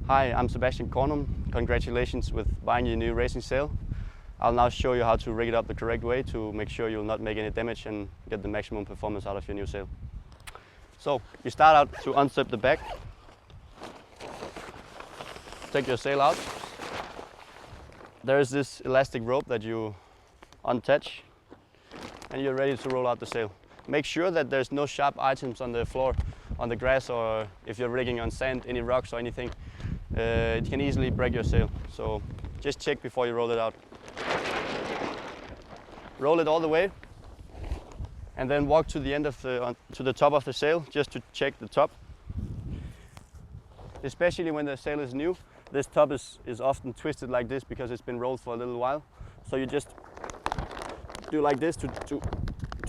Hi, I'm Sebastian Cornum. Congratulations with buying your new racing sail. I'll now show you how to rig it up the correct way to make sure you'll not make any damage and get the maximum performance out of your new sail. So you start out to unzip the back. Take your sail out. There is this elastic rope that you unattach and you're ready to roll out the sail. Make sure that there's no sharp items on the floor, on the grass, or if you're rigging on sand, any rocks or anything. It can easily break your sail, so just check before you roll it out. Roll it all the way and then walk to the end of to the top of the sail just to check the top. Especially when the sail is new, this top is often twisted like this because it's been rolled for a little while. So you just do like this to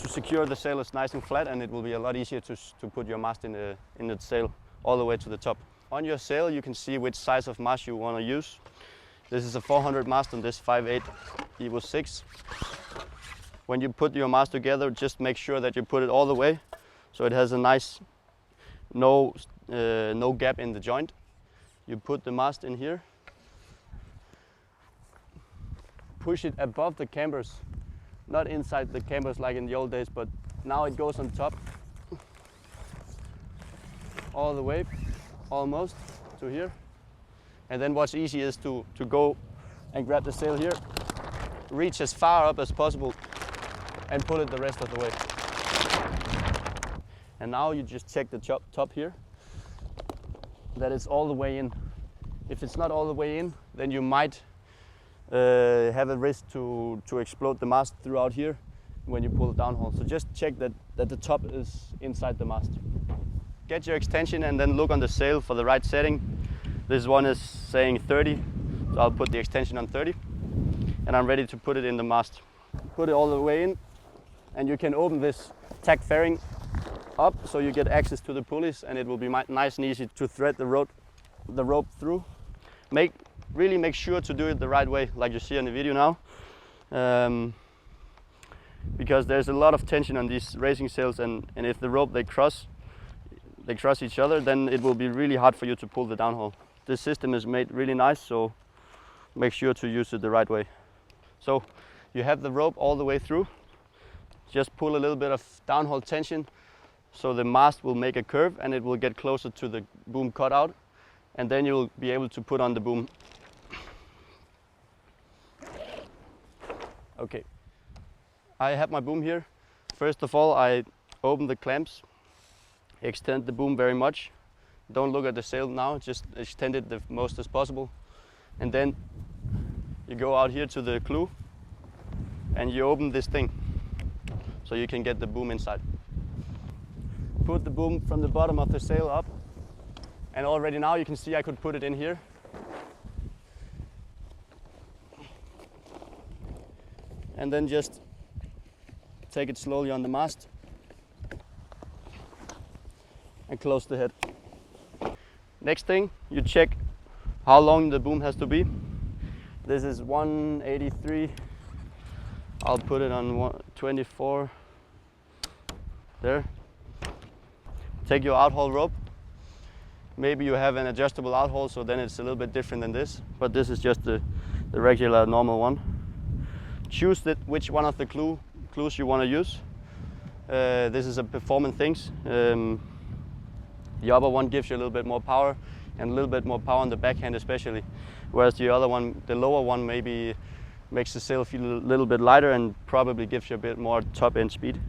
secure the sail is nice and flat, and it will be a lot easier to put your mast in the sail all the way to the top. On your sail you can see which size of mast you want to use. This is a 400 mast on this 5.8 Evo 6. When you put your mast together, just make sure that you put it all the way so it has a nice no gap in the joint. You put the mast in here, push it above the cambers, not inside the cambers like in the old days, but now it goes on top all the way, almost to here. And then what's easy is to go and grab the sail here, reach as far up as possible and pull it the rest of the way. And now you just check the top here, that it's all the way in. If it's not all the way in, then you might have a risk to explode the mast throughout here when you pull the downhaul. So just check that the top is inside the mast. Get your extension and then look on the sail for the right setting. This one is saying 30, so I'll put the extension on 30. And I'm ready to put it in the mast. Put it all the way in, and you can open this tack fairing up so you get access to the pulleys, and it will be nice and easy to thread the rope through. Really make sure to do it the right way, like you see on the video now, because there's a lot of tension on these racing sails, and if the rope they cross each other, then it will be really hard for you to pull the downhaul. This system is made really nice, so make sure to use it the right way. So you have the rope all the way through. Just pull a little bit of downhaul tension so the mast will make a curve and it will get closer to the boom cutout, and then you'll be able to put on the boom. Okay, I have my boom here. First of all, I open the clamps, extend the boom very much. Don't look at the sail now, just extend it the most as possible. And then you go out here to the clew and you open this thing so you can get the boom inside. Put the boom from the bottom of the sail up, and already now you can see I could put it in here. And then just take it slowly on the mast and close the head. Next thing, you check how long the boom has to be. This is 183. I'll put it on 124. There. Take your outhaul rope. Maybe you have an adjustable outhaul, so then it's a little bit different than this, but this is just the regular normal one. Choose which one of the clues you want to use. This is a performance things. The upper one gives you a little bit more power, and a little bit more power on the backhand especially, whereas the other one, the lower one, maybe makes the sail feel a little bit lighter and probably gives you a bit more top end speed.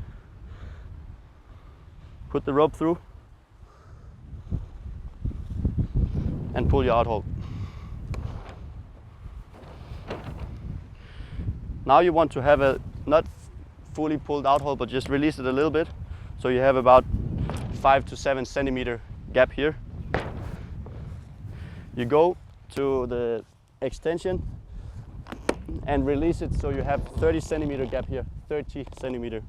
Put the rope through and pull your outhaul. Now you want to have a not fully pulled outhaul, but just release it a little bit, so you have about 5 to 7 centimeter gap here. You go to the extension and release it so you have 30 centimeter gap here, 30 centimeter.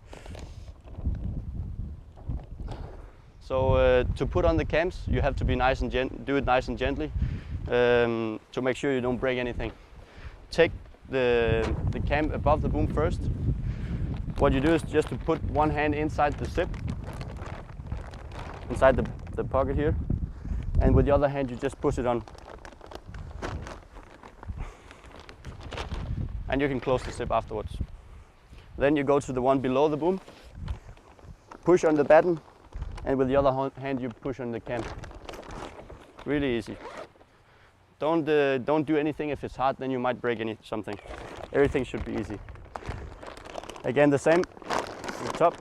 So to put on the cams, you have to be nice and do it nice and gently to make sure you don't break anything. Take the cam above the boom first. What you do is just to put one hand inside the zip, inside the pocket here, and with the other hand you just push it on and you can close the zip afterwards. Then you go to the one below the boom, push on the baton, and with the other hand you push on the cam. Really easy. Don't do anything if it's hard, then you might break something. Everything should be easy. Again, the same. The top,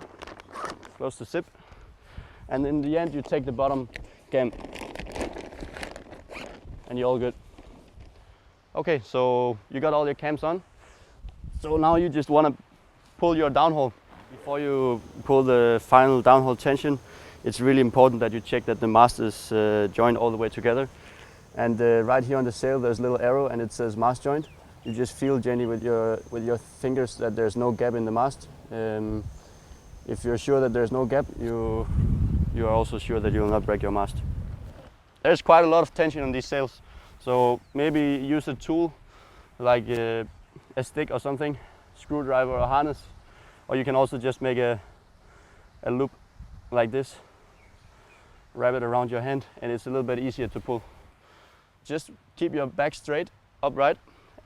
close the zip, and in the end you take the bottom cam, and you're all good. Okay, so you got all your cams on. So now you just want to pull your downhole. Before you pull the final downhole tension, it's really important that you check that the mast is joined all the way together. And right here on the sail there's a little arrow and it says mast joint. You just feel gently with your fingers that there's no gap in the mast. If you're sure that there's no gap, you are also sure that you will not break your mast. There's quite a lot of tension on these sails, so maybe use a tool like a stick or something, screwdriver or harness, or you can also just make a loop like this, wrap it around your hand, and it's a little bit easier to pull. Just keep your back straight, upright,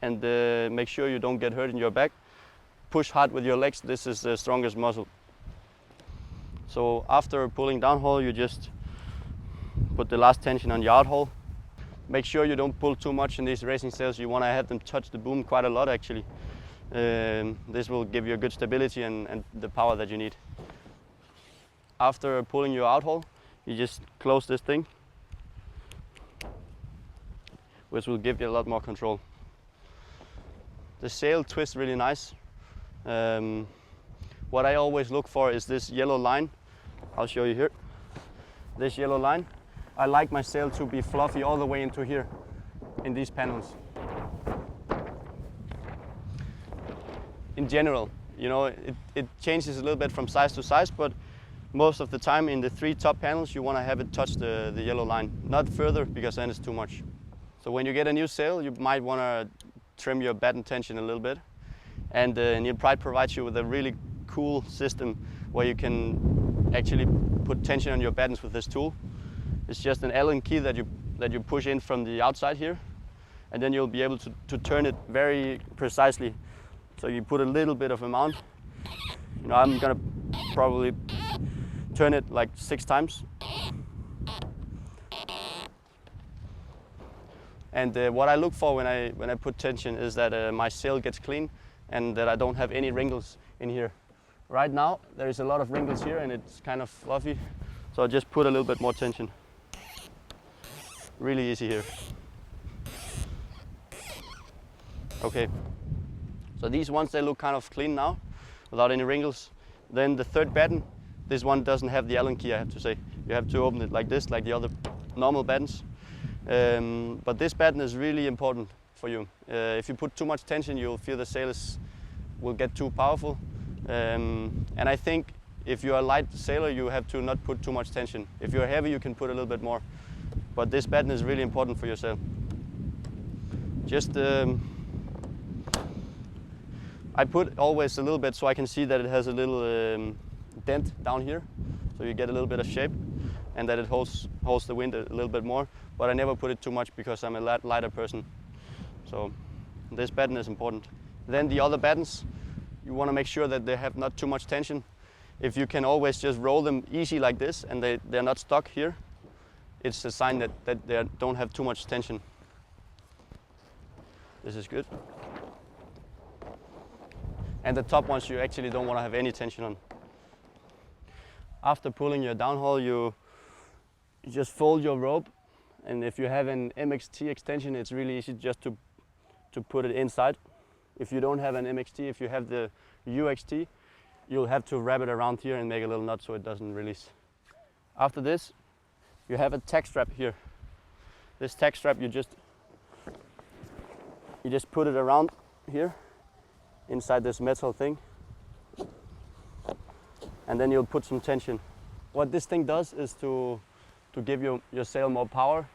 and make sure you don't get hurt in your back. Push hard with your legs, this is the strongest muscle. So after pulling downhole, you just put the last tension on your outhole. Make sure you don't pull too much in these racing sails. You want to have them touch the boom quite a lot actually. This will give you a good stability and the power that you need. After pulling your outhole, you just close this thing, which will give you a lot more control. The sail twists really nice. What I always look for is this yellow line. I'll show you here. This yellow line. I like my sail to be fluffy all the way into here, in these panels. In general, you know, it changes a little bit from size to size, but most of the time in the 3 top panels you want to have it touch the yellow line. Not further, because then it's too much. So when you get a new sail, you might want to trim your baton tension a little bit. And Neil Pride provides you with a really cool system where you can actually put tension on your battens with this tool. It's just an Allen key that you push in from the outside here, and then you'll be able to turn it very precisely. So you put a little bit of amount. You know, I'm gonna probably turn it like 6 times. And what I look for when I put tension is that my sail gets clean and that I don't have any wrinkles in here. Right now there is a lot of wrinkles here and it's kind of fluffy, so I just put a little bit more tension. Really easy here. Okay, so these ones, they look kind of clean now without any wrinkles. Then the third baton, this one doesn't have the Allen key, I have to say. You have to open it like this, like the other normal batons. But this baton is really important for you. If you put too much tension, you'll feel the sail will get too powerful. And I think if you're a light sailor, you have to not put too much tension. If you're heavy, you can put a little bit more. But this baton is really important for your sail. Just I put always a little bit so I can see that it has a little dent down here, so you get a little bit of shape, and that it holds the wind a little bit more. But I never put it too much because I'm a lighter person. So this baton is important. Then the other batons, you want to make sure that they have not too much tension. If you can always just roll them easy like this and they're not stuck here, it's a sign that they don't have too much tension. This is good. And the top ones you actually don't want to have any tension on. After pulling your downhaul, you just fold your rope, and if you have an MXT extension, it's really easy just to put it inside. If you don't have an MXT, if you have the UXT, you'll have to wrap it around here and make a little knot so it doesn't release. After this, you have a tack strap here. This tack strap, you just put it around here inside this metal thing, and then you'll put some tension. What this thing does is to give your sail more power.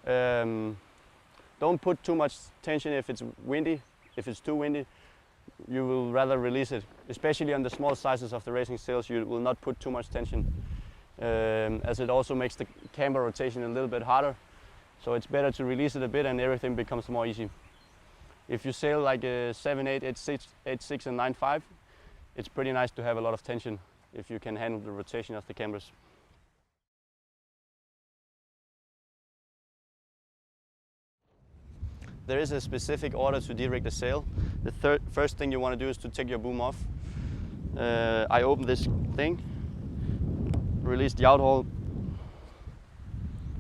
Don't put too much tension if it's windy. If it's too windy, you will rather release it. Especially on the small sizes of the racing sails, you will not put too much tension, as it also makes the camber rotation a little bit harder. So it's better to release it a bit and everything becomes more easy. If you sail like a 7/8, 8/6 and 9/5, it's pretty nice to have a lot of tension if you can handle the rotation of the canvas. There is a specific order to de-rig the sail. The first thing you want to do is to take your boom off. I open this thing, release the outhaul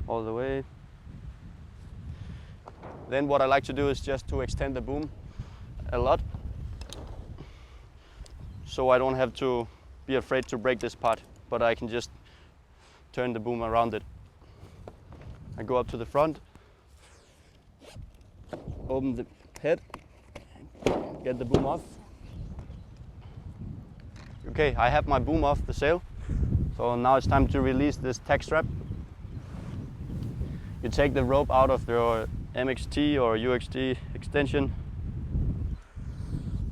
all the way. Then what I like to do is just to extend the boom a lot, so I don't have to be afraid to break this part, but I can just turn the boom around it. I go up to the front, open the head, get the boom off. Okay, I have my boom off the sail, so now it's time to release this tack strap. You take the rope out of your MXT or UXT extension.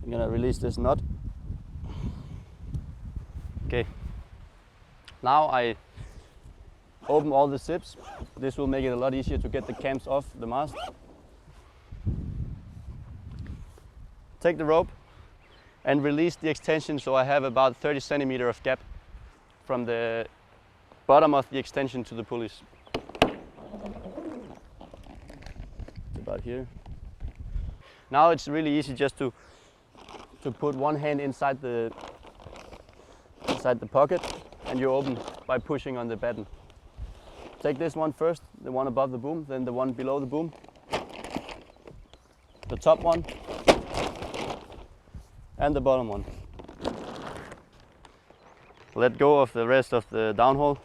I'm gonna release this knot. Okay, now I open all the zips. This will make it a lot easier to get the cams off the mast. Take the rope and release the extension, so I have about 30 centimeters of gap from the bottom of the extension to the pulleys. It's about here. Now it's really easy just to put one hand inside the pocket, and you open by pushing on the baton. Take this one first, the one above the boom, then the one below the boom, the top one, and the bottom one. Let go of the rest of the downhole.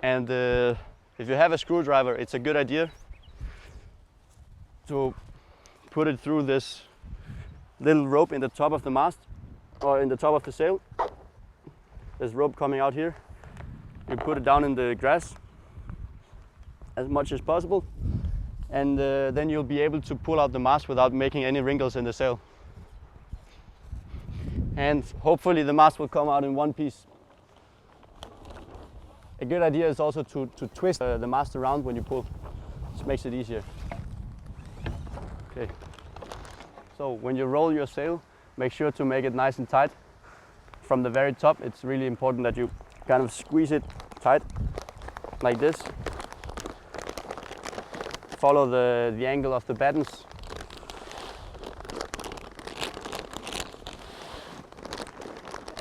And if you have a screwdriver, it's a good idea to put it through this little rope in the top of the mast or in the top of the sail. There's rope coming out here. You put it down in the grass as much as possible, and then you'll be able to pull out the mast without making any wrinkles in the sail. And hopefully the mast will come out in one piece. A good idea is also to twist the mast around when you pull. This makes it easier. Okay. So when you roll your sail, make sure to make it nice and tight. From the very top, it's really important that you kind of squeeze it tight, like this. Follow the angle of the batons.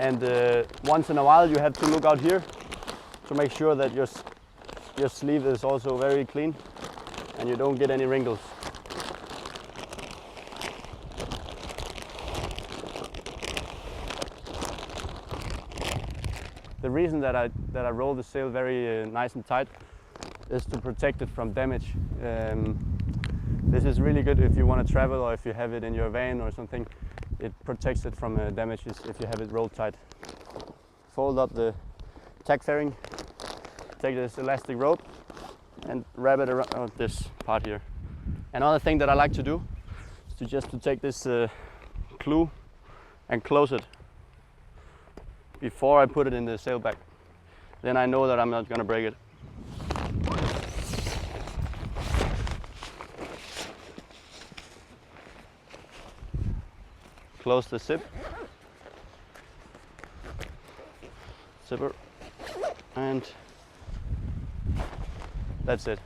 And once in a while you have to look out here to make sure that your sleeve is also very clean and you don't get any wrinkles. The reason that I roll the sail very nice and tight is to protect it from damage. This is really good if you want to travel or if you have it in your van or something. It protects it from damages if you have it rolled tight. Fold up the tack fairing, take this elastic rope and wrap it around this part here. Another thing that I like to do is just to take this clue and close it before I put it in the sailback. Then I know that I'm not going to break it. Close the zipper, and that's it.